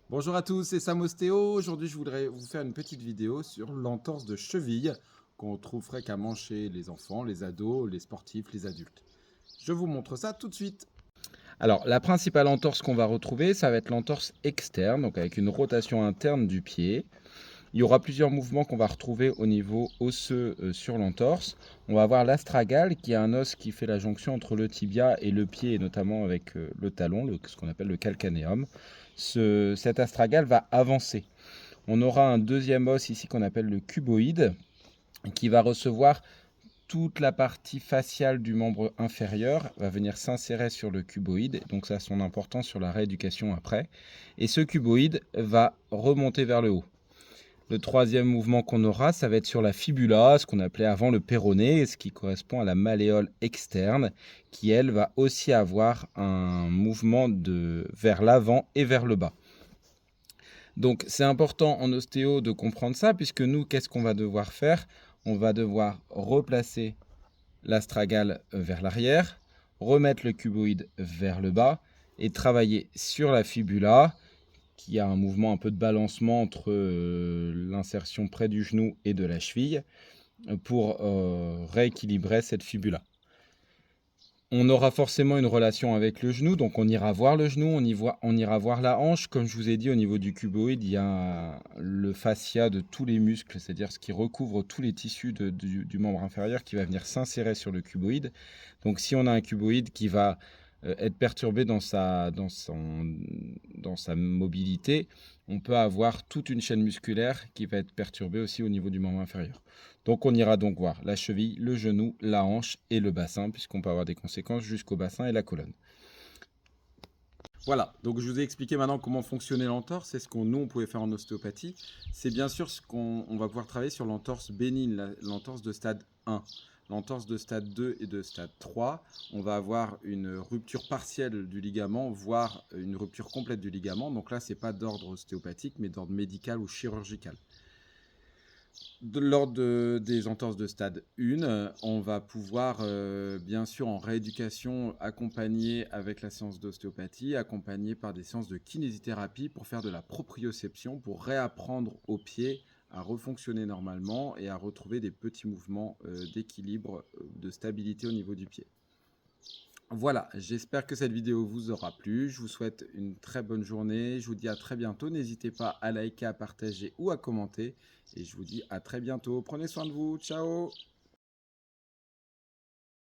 Bonjour à tous, c'est Sam Ostéo. Aujourd'hui, je voudrais vous faire une petite vidéo sur l'entorse de cheville qu'on trouve fréquemment chez les enfants, les ados, les sportifs, les adultes. Je vous montre ça tout de suite. Alors, la principale entorse qu'on va retrouver, ça va être l'entorse externe, donc avec une rotation interne du pied. Il y aura plusieurs mouvements qu'on va retrouver au niveau osseux sur l'entorse. On va avoir l'astragale, qui est un os qui fait la jonction entre le tibia et le pied, et notamment avec le talon, ce qu'on appelle le calcanéum. Cet astragale va avancer. On aura un deuxième os ici qu'on appelle le cuboïde, qui va recevoir toute la partie faciale du membre inférieur, va venir s'insérer sur le cuboïde, donc ça a son importance sur la rééducation après. Et ce cuboïde va remonter vers le haut. Le troisième mouvement qu'on aura, ça va être sur la fibula, ce qu'on appelait avant le péroné, ce qui correspond à la malléole externe, qui elle va aussi avoir un mouvement vers l'avant et vers le bas. Donc c'est important en ostéo de comprendre ça, puisque nous, qu'est-ce qu'on va devoir faire? On va devoir replacer l'astragale vers l'arrière, remettre le cuboïde vers le bas et travailler sur la fibula, qui a un mouvement un peu de balancement entre l'insertion près du genou et de la cheville, pour rééquilibrer cette fibula. On aura forcément une relation avec le genou, donc on ira voir le genou, on ira voir la hanche. Comme je vous ai dit, au niveau du cuboïde, il y a le fascia de tous les muscles, c'est-à-dire ce qui recouvre tous les tissus du membre inférieur qui va venir s'insérer sur le cuboïde. Donc si on a un cuboïde qui va être perturbé dans sa mobilité, on peut avoir toute une chaîne musculaire qui va être perturbée aussi au niveau du membre inférieur. Donc on ira donc voir la cheville, le genou, la hanche et le bassin, puisqu'on peut avoir des conséquences jusqu'au bassin et la colonne. Voilà, donc je vous ai expliqué maintenant comment fonctionnait l'entorse, c'est ce qu'on nous on pouvait faire en ostéopathie. C'est bien sûr ce qu'on va pouvoir travailler sur l'entorse bénigne, l'entorse de stade 1. L'entorse de stade 2 et de stade 3, on va avoir une rupture partielle du ligament, voire une rupture complète du ligament. Donc là, ce n'est pas d'ordre ostéopathique, mais d'ordre médical ou chirurgical. Lors des entorses de stade 1, on va pouvoir, bien sûr, en rééducation, accompagner avec la séance d'ostéopathie, accompagner par des séances de kinésithérapie pour faire de la proprioception, pour réapprendre au pied à refonctionner normalement et à retrouver des petits mouvements d'équilibre, de stabilité au niveau du pied. Voilà, j'espère que cette vidéo vous aura plu. Je vous souhaite une très bonne journée. Je vous dis à très bientôt. N'hésitez pas à liker, à partager ou à commenter. Et je vous dis à très bientôt. Prenez soin de vous. Ciao!